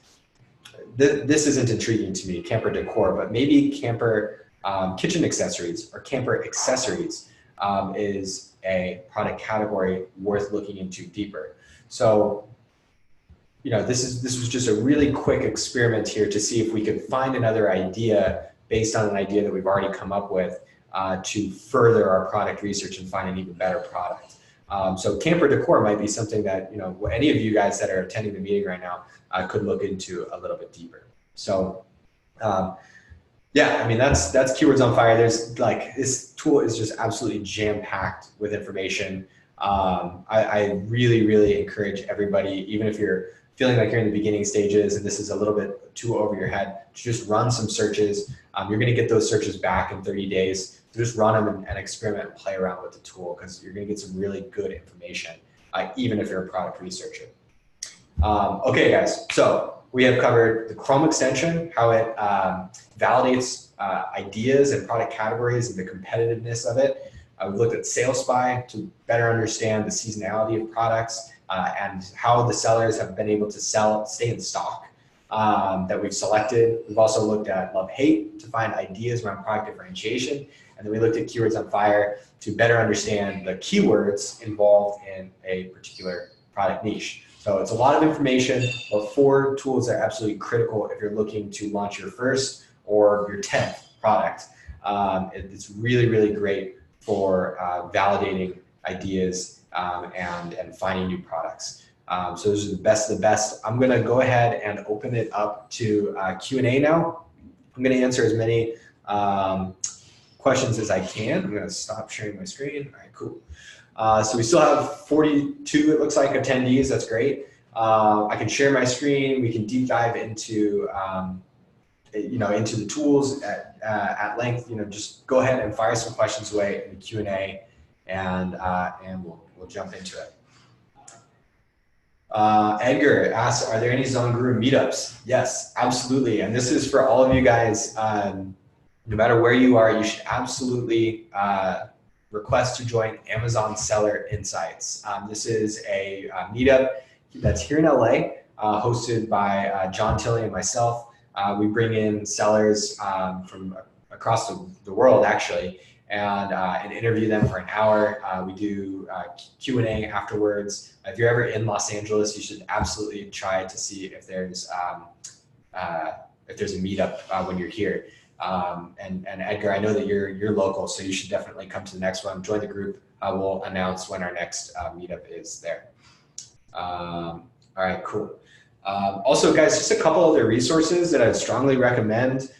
This isn't intriguing to me, camper decor, but maybe camper kitchen accessories or camper accessories is a product category worth looking into deeper. So, this was just a really quick experiment here to see if we could find another idea based on an idea that we've already come up with to further our product research and find an even better product. So camper decor might be something that any of you guys that are attending the meeting right now could look into a little bit deeper. So yeah, I mean that's Keywords on Fire. There's this tool is just absolutely jam-packed with information. I really encourage everybody, even if you're feeling like you're in the beginning stages and this is a little bit too over your head, to just run some searches. You're going to get those searches back in 30 days. So just run them and experiment and play around with the tool, because you're going to get some really good information, even if you're a product researcher. Okay, guys, so we have covered the Chrome extension, how it validates ideas and product categories and the competitiveness of it. We've looked at SalesSpy to better understand the seasonality of products and how the sellers have been able to stay in stock that we've selected. We've also looked at Love-Hate to find ideas around product differentiation. And then we looked at Keywords on Fire to better understand the keywords involved in a particular product niche. So it's a lot of information, but 4 tools that are absolutely critical if you're looking to launch your first or your 10th product. It's really great for validating ideas and finding new products. So those are the best of the best. I'm going to go ahead and open it up to Q&A now. I'm going to answer as many questions as I can. I'm going to stop sharing my screen. All right, cool. So we still have 42, it looks like, attendees. That's great. I can share my screen. We can deep dive into into the tools at length, just go ahead and fire some questions away in the Q&A, and we'll jump into it. Edgar asks, are there any ZonGuru meetups? Yes, absolutely. And this is for all of you guys. No matter where you are, you should absolutely request to join Amazon Seller Insights. This is a meetup that's here in LA, hosted by John Tilley and myself. We bring in sellers from across the world, actually, and interview them for an hour. We do Q&A afterwards. If you're ever in Los Angeles, you should absolutely try to see if there's a meetup when you're here. And Edgar, I know that you're local, so you should definitely come to the next one. Join the group. We'll announce when our next meetup is there. All right, cool. Also, guys, just a couple other resources that I'd strongly recommend.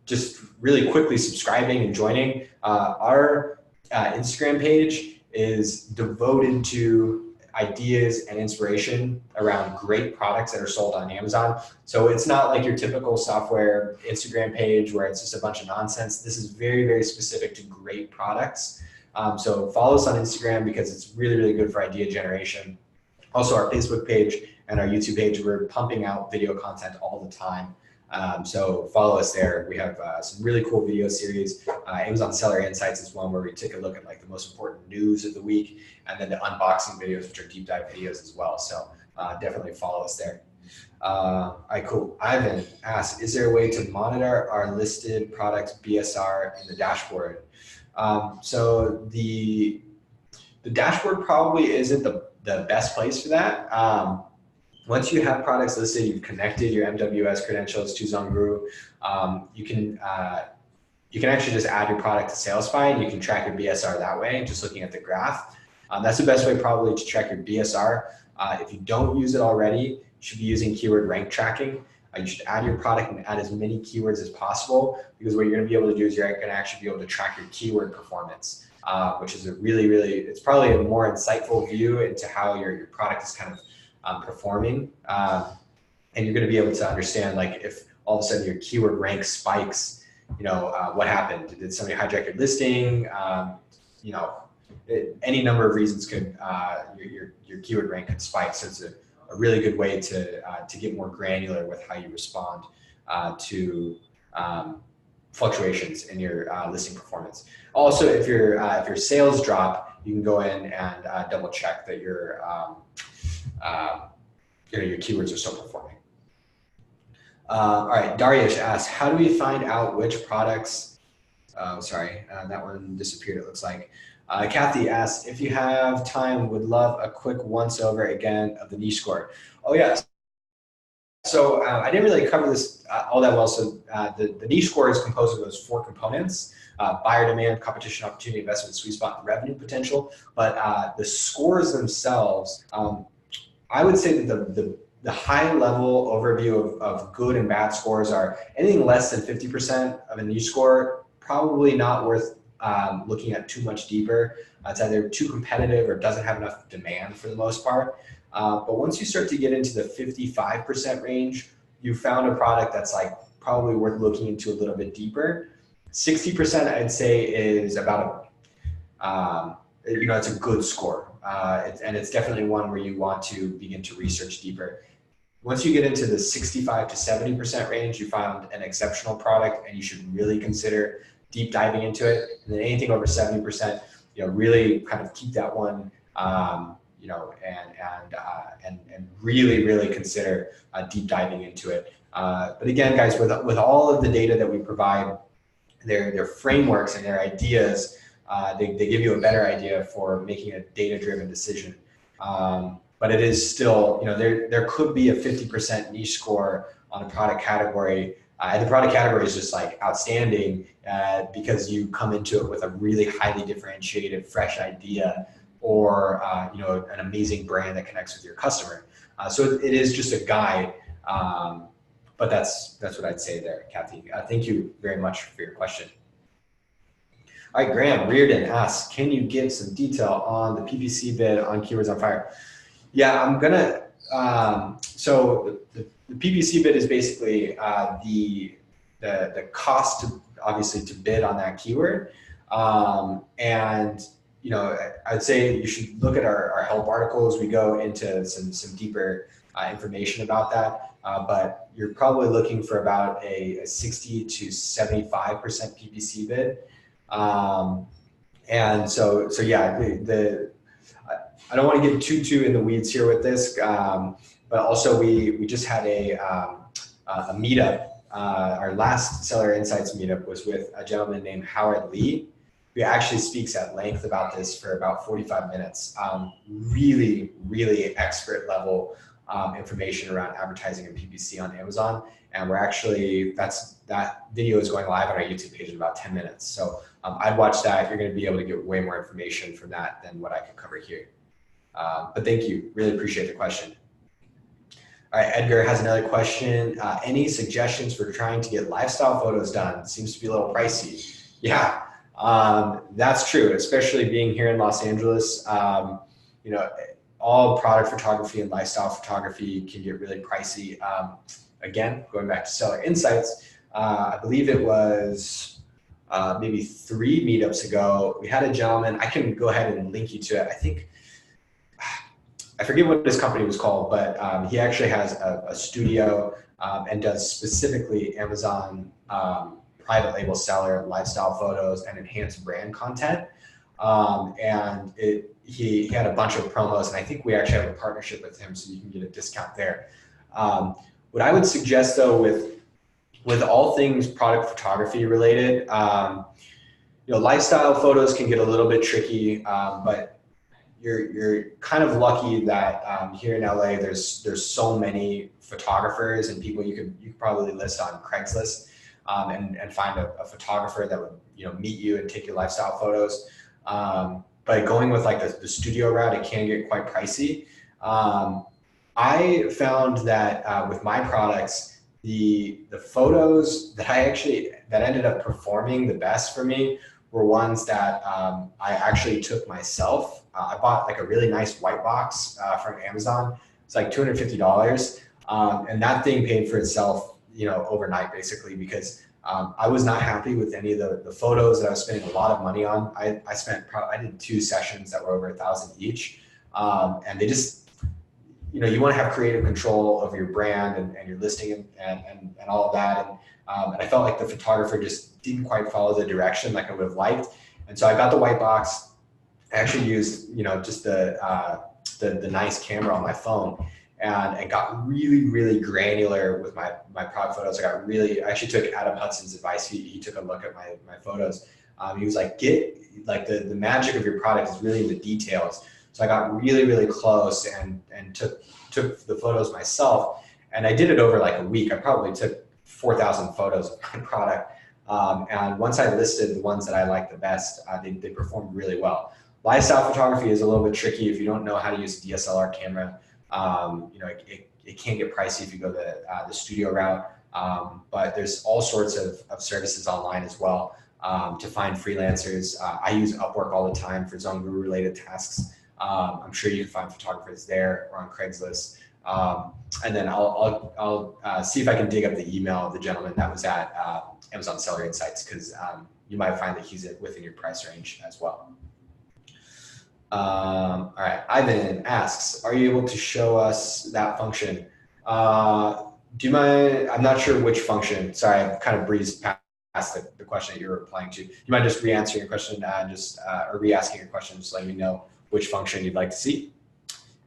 Just really quickly subscribing and joining. Our Instagram page is devoted to ideas and inspiration around great products that are sold on Amazon. So it's not like your typical software Instagram page where it's just a bunch of nonsense. This is very, very specific to great products. So follow us on Instagram because it's really, really good for idea generation. Also our Facebook page and our YouTube page, we're pumping out video content all the time. So follow us there. We have some really cool video series. Amazon Seller Insights is one where we take a look at like the most important news of the week, and then the unboxing videos, which are deep dive videos as well. So definitely follow us there. All right, cool. Ivan asks, is there a way to monitor our listed products BSR in the dashboard? So the dashboard probably isn't the best place for that. Once you have products listed, you've connected your MWS credentials to ZonGuru, you can actually just add your product to SalesFi, and you can track your BSR that way, just looking at the graph. That's the best way probably to track your BSR. If you don't use it already, you should be using keyword rank tracking. You should add your product and add as many keywords as possible, because what you're going to be able to do is you're going to actually be able to track your keyword performance, which is a really, it's probably a more insightful view into how your product is kind of performing, and you're going to be able to understand, like, if all of a sudden your keyword rank spikes, what happened? Did somebody hijack your listing? Any number of reasons could your keyword rank could spike. So it's a really good way to get more granular with how you respond to fluctuations in your listing performance. Also, if your sales drop, you can go in and double check that your keywords are still performing. All right, Darius asks, how do we find out which products, that one disappeared, it looks like. Kathy asks, if you have time, would love a quick once over again of the niche score. Oh yeah, so I didn't really cover this all that well. So the niche score is composed of those 4 components: buyer demand, competition, opportunity, investment, sweet spot, and revenue potential. But the scores themselves, I would say that the high level overview of good and bad scores are anything less than 50% of a niche score, probably not worth looking at too much deeper. It's either too competitive or doesn't have enough demand for the most part. But once you start to get into the 55% range, you found a product that's like probably worth looking into a little bit deeper. 60% I'd say is about it's a good score. And it's definitely one where you want to begin to research deeper. Once you get into the 65 to 70% range, you found an exceptional product and you should really consider deep diving into it. And then anything over 70%, really kind of keep that one, and really, really consider deep diving into it. But again, guys, with all of the data that we provide, their frameworks and their ideas, they give you a better idea for making a data-driven decision. But it is still, there could be a 50% niche score on a product category. And the product category is just like outstanding because you come into it with a really highly differentiated, fresh idea, or an amazing brand that connects with your customer. So it is just a guide, but that's what I'd say there, Kathy. Thank you very much for your question. All right, Graham Reardon asks, can you give some detail on the PPC bid on Keywords on Fire? Yeah, I'm gonna So the PPC bid is basically the cost to, obviously, to bid on that keyword. And I'd say you should look at our help articles. We go into some deeper information about that. But you're probably looking for about a 60 to 75% PPC bid. And so yeah, I don't want to get too in the weeds here with this, but also we just had a meetup. Our last Seller Insights meetup was with a gentleman named Howard Lee, who actually speaks at length about this for about 45 minutes. Really expert level information around advertising and PPC on Amazon. And we're actually, that video is going live on our YouTube page in about 10 minutes. So I'd watch that. You're going to be able to get way more information from that than what I can cover here. But thank you. Really appreciate the question. All right, Edgar has another question. Any suggestions for trying to get lifestyle photos done? Seems to be a little pricey. Yeah, that's true, especially being here in Los Angeles. All product photography and lifestyle photography can get really pricey. Again, going back to Seller Insights, I believe it was maybe 3 meetups ago, we had a gentleman. I can go ahead and link you to it. I forget what his company was called, but he actually has a studio and does specifically Amazon private label seller lifestyle photos and enhanced brand content. And he had a bunch of promos, and I think we actually have a partnership with him, so you can get a discount there. What I would suggest, though, with all things product photography related, lifestyle photos can get a little bit tricky, but you're kind of lucky that here in LA there's so many photographers and people you could probably list on Craigslist and find a photographer that would meet you and take your lifestyle photos. But going with like the studio route, it can get quite pricey. I found that with my products, the photos that that ended up performing the best for me were ones that I actually took myself. I bought like a really nice white box from Amazon. It's like $250, and that thing paid for itself, overnight basically, because I was not happy with any of the photos that I was spending a lot of money on. I did 2 sessions that were over $1,000 each, and they just, you want to have creative control of your brand and your listing and all of that. And I felt like the photographer just didn't quite follow the direction like I would have liked. And so I got the white box. I actually used, just the nice camera on my phone, and got really granular with my product photos. I actually took Adam Hudson's advice. He took a look at my photos. He was like, the magic of your product is really in the details. So I got really close and took the photos myself. And I did it over like a week. I probably took 4,000 photos of my product. And once I listed the ones that I liked the best, they performed really well. Lifestyle photography is a little bit tricky if you don't know how to use a DSLR camera. It can get pricey if you go the studio route. But there's all sorts of services online as well to find freelancers. I use Upwork all the time for ZonGuru related tasks. I'm sure you can find photographers there or on Craigslist. And then I'll see if I can dig up the email of the gentleman that was at Amazon Seller Insights, because you might find that he's within your price range as well. All right, Ivan asks, are you able to show us that function? Do you mind, I'm not sure which function. Sorry, I kind of breezed past the question that you're replying to. Do you mind just re-answering your question or re-asking your question, just letting me know which function you'd like to see?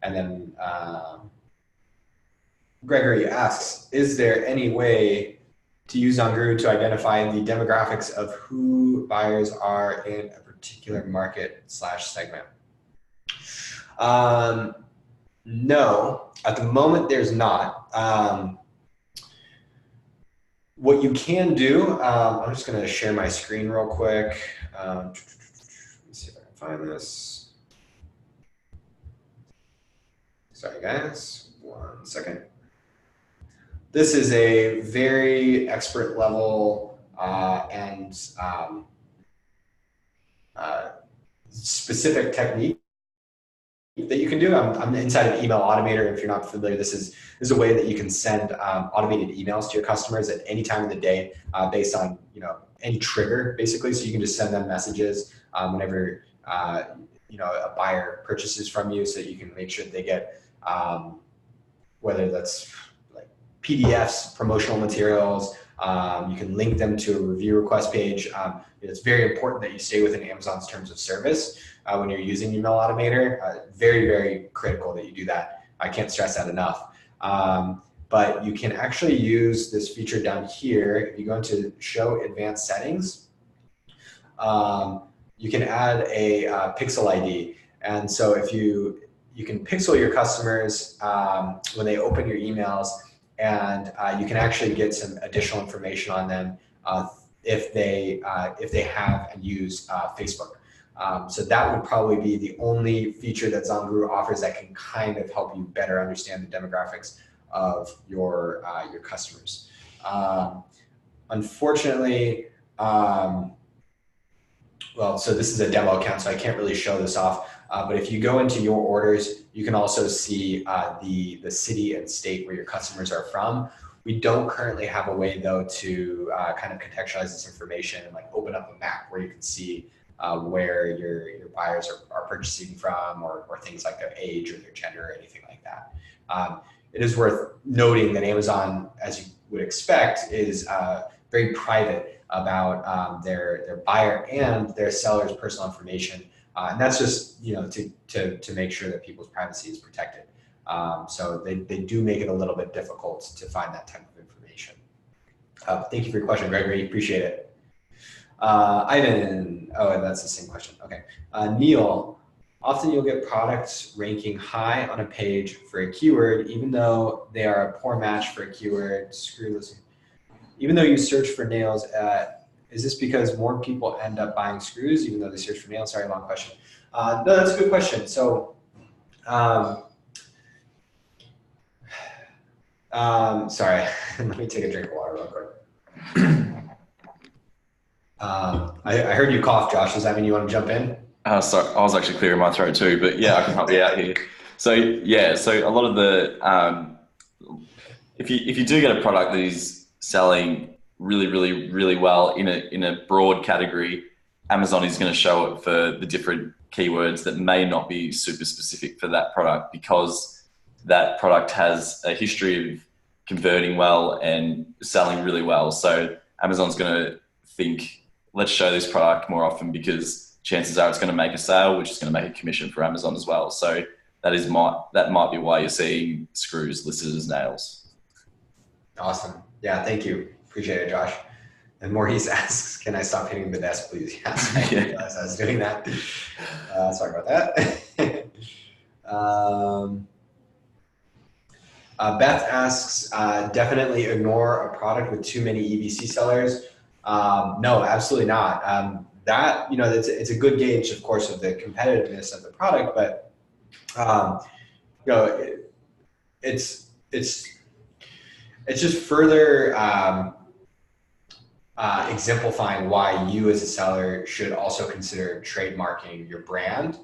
And then Gregory asks, is there any way to use ZonGuru to identify the demographics of who buyers are in a particular market/segment? No, at the moment there's not. What you can do, I'm just going to share my screen real quick. Let me see if I can find this. Sorry guys, 1 second. This is a very expert level and specific technique that you can do. I'm inside of Email Automator. If you're not familiar, this is a way that you can send automated emails to your customers at any time of the day based on any trigger, basically. So you can just send them messages whenever a buyer purchases from you, so that you can make sure that they get whether that's like PDFs, promotional materials. You can link them to a review request page. It's very important that you stay within Amazon's terms of service when you're using Email Automator. Very, very critical that you do that. I can't stress that enough. But you can actually use this feature down here. If you go into Show Advanced Settings, you can add a pixel ID. And so if you can pixel your customers when they open your emails, and you can actually get some additional information on them if they have and use Facebook. So that would probably be the only feature that ZonGuru offers that can kind of help you better understand the demographics of your customers. Unfortunately, well, so this is a demo account, so I can't really show this off. But if you go into your orders, you can also see the city and state where your customers are from. We don't currently have a way, though, to kind of contextualize this information and like open up a map where you can see where your buyers are purchasing from, or things like their age or their gender or anything like that. It is worth noting that Amazon, as you would expect, is very private about their buyer and their seller's personal information. And that's just to make sure that people's privacy is protected. So they do make it a little bit difficult to find that type of information. Thank you for your question, Gregory. Appreciate it. Ivan, and that's the same question. Okay. Neil, often you'll get products ranking high on a page for a keyword, even though they are a poor match for a keyword. Screw this. Even though you search for nails, is this because more people end up buying screws even though they search for nails? Sorry, long question. No, that's a good question. So, sorry, let me take a drink of water real quick. I heard you cough, Josh. Does that mean you want to jump in? Sorry, I was actually clearing my throat too, but yeah, I can help you out here. So yeah, so a lot of the, if you do get a product that is selling really well in a broad category, Amazon is going to show it for the different keywords that may not be super specific for that product, because that product has a history of converting well and selling really well. So Amazon's going to think, let's show this product more often, because chances are it's going to make a sale, which is going to make a commission for Amazon as well. So that might be why you're seeing screws listed as nails. Awesome. Yeah, thank you. Appreciate it, Josh. And Maurice asks, can I stop hitting the desk, please? Yes, I didn't realize I was doing that. Sorry about that. Beth asks, definitely ignore a product with too many EBC sellers. No, absolutely not. That, it's a good gauge, of course, of the competitiveness of the product, but it's just further exemplifying why you as a seller should also consider trademarking your brand,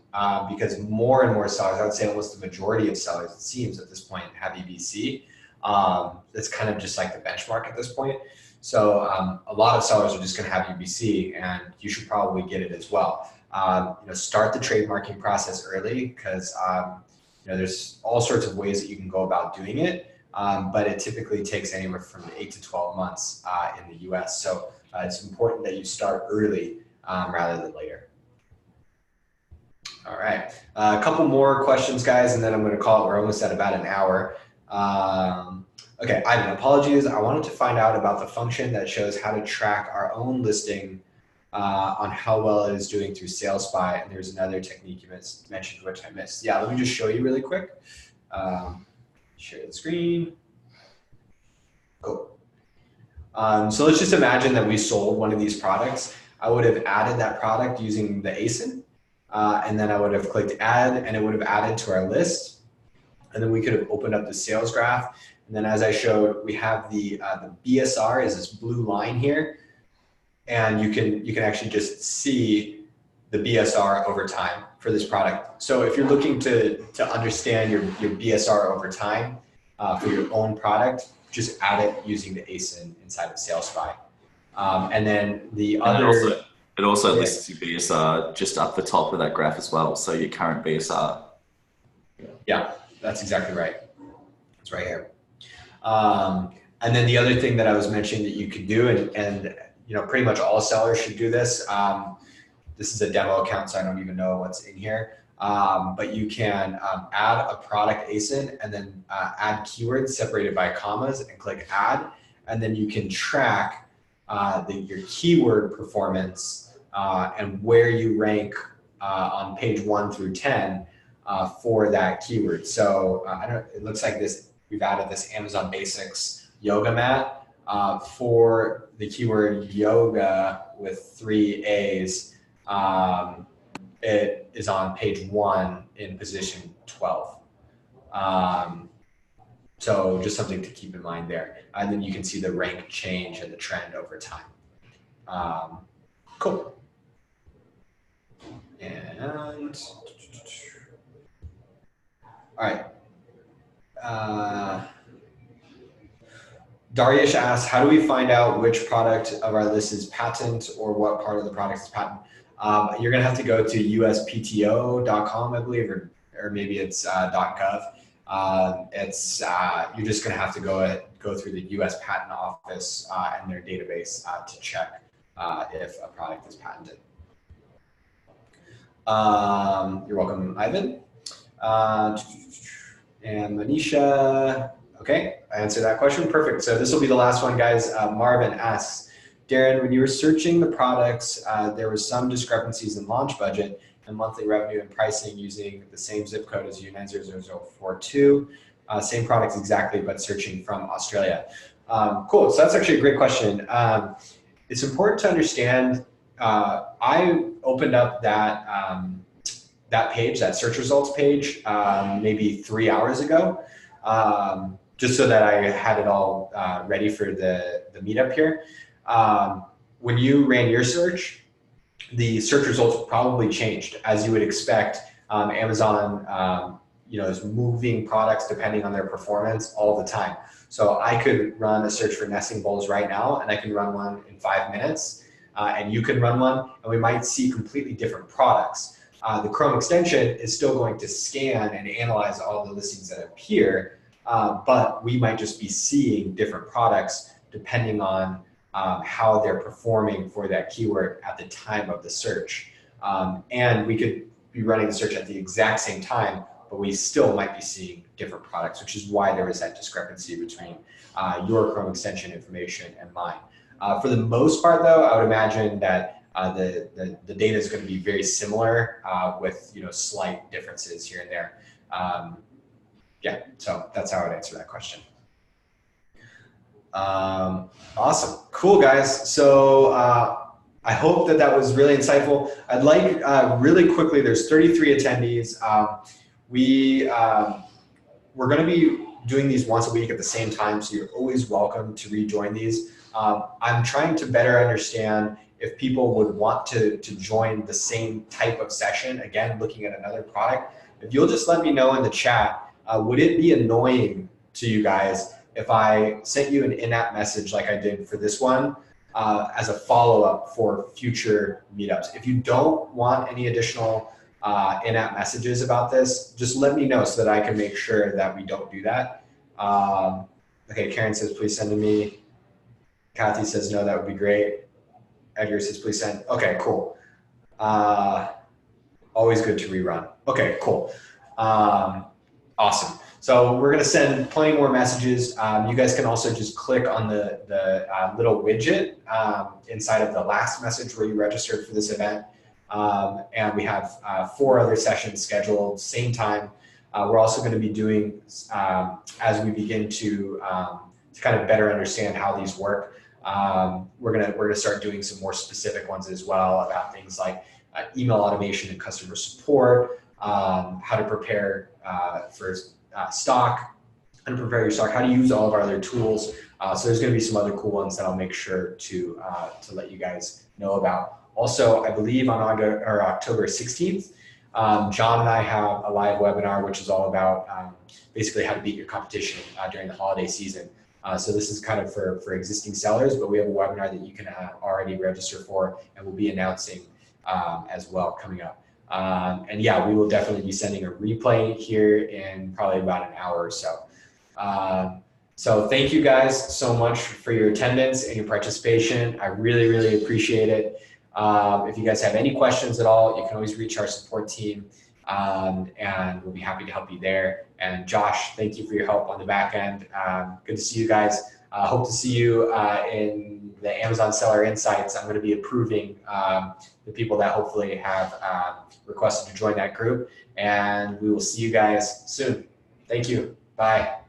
because more and more sellers, I would say almost the majority of sellers, it seems at this point, have EBC. It's kind of just like the benchmark at this point. So a lot of sellers are just going to have UBC, and you should probably get it as well. Start the trademarking process early, because there's all sorts of ways that you can go about doing it. But it typically takes anywhere from 8 to 12 months in the US. So it's important that you start early rather than later. All right, a couple more questions, guys, and then I'm going to call it. We're almost at about an hour. Okay, Ivan, apologies. I wanted to find out about the function that shows how to track our own listing on how well it is doing through SalesBuy. And there's another technique you mentioned, which I missed. Yeah, let me just show you really quick. Share the screen. Cool. So let's just imagine that we sold one of these products. I would have added that product using the ASIN, and then I would have clicked add, and it would have added to our list. And then we could have opened up the sales graph. And then, as I showed, we have the BSR is this blue line here, and you can actually just see the BSR over time for this product. So if you're looking to understand your BSR over time for your own product, just add it using the ASIN inside of SalesFi. And then the other... It also lists your BSR just up the top of that graph as well. So your current BSR. Yeah, that's exactly right. It's right here. And then the other thing that I was mentioning that you could do, and you know, pretty much all sellers should do this. This is a demo account, so I don't even know what's in here. But you can add a product ASIN and then add keywords separated by commas and click add. And then you can track your keyword performance and where you rank on page 1 through 10 for that keyword. So I don't. It looks like this. We've added this Amazon Basics yoga mat for the keyword yoga with 3 A's. It is on page 1 in position 12. So just something to keep in mind there. And then you can see the rank change and the trend over time. Cool. And all right. Dariush asks, how do we find out which product of our list is patent or what part of the product is patent? You're going to have to go to uspto.com, I believe, or maybe it's .gov. You're just going to have to go through the U.S. Patent Office and their database to check if a product is patented. You're welcome, Ivan. And Manisha, okay, I answered that question. Perfect. So this will be the last one, guys. Marvin asks, Darren, when you were searching the products, there was some discrepancies in launch budget and monthly revenue and pricing using the same zip code as U90042. Same products exactly, but searching from Australia. Cool. So that's actually a great question. It's important to understand. I opened up that page, that search results page, maybe 3 hours ago, just so that I had it all ready for the meetup here. When you ran your search, the search results probably changed, as you would expect. Amazon, is moving products depending on their performance all the time. So I could run a search for nesting bowls right now, and I can run one in 5 minutes, and you can run one, and we might see completely different products. The Chrome extension is still going to scan and analyze all the listings that appear, but we might just be seeing different products depending on how they're performing for that keyword at the time of the search. And we could be running the search at the exact same time, but we still might be seeing different products, which is why there is that discrepancy between your Chrome extension information and mine. For the most part, though, I would imagine that the data is going to be very similar with slight differences here and there. Yeah, so that's how I would answer that question. Awesome, cool, guys. So I hope that was really insightful. I'd like really quickly. There's 33 attendees. We're going to be doing these once a week at the same time, so you're always welcome to rejoin these. I'm trying to better understand if people would want to join the same type of session, again, looking at another product. If you'll just let me know in the chat, would it be annoying to you guys if I sent you an in-app message like I did for this one as a follow-up for future meetups? If you don't want any additional in-app messages about this, just let me know so that I can make sure that we don't do that. Okay, Karen says, please send to me. Kathy says, no, that would be great. Edgar says, please send. Okay, cool. Always good to rerun. Okay, cool. Awesome. So we're going to send plenty more messages. You guys can also just click on the little widget inside of the last message where you registered for this event. And we have 4 other sessions scheduled, same time. We're also going to be doing, as we begin to kind of better understand how these work, we're gonna start doing some more specific ones as well about things like email automation and customer support, how to prepare for stock, how to prepare your stock, how to use all of our other tools. So there's going to be some other cool ones that I'll make sure to let you guys know about. Also, I believe on October 16th, John and I have a live webinar, which is all about basically how to beat your competition during the holiday season. So this is kind of for existing sellers, but we have a webinar that you can already register for, and we'll be announcing as well coming up. And yeah, we will definitely be sending a replay here in probably about an hour or so. So thank you guys so much for your attendance and your participation. I really, really appreciate it. If you guys have any questions at all, you can always reach our support team, and we'll be happy to help you there. And Josh, thank you for your help on the back end. Good to see you guys. Hope to see you in the Amazon Seller Insights. I'm going to be approving the people that hopefully have requested to join that group, and we will see you guys soon. Thank you. Bye.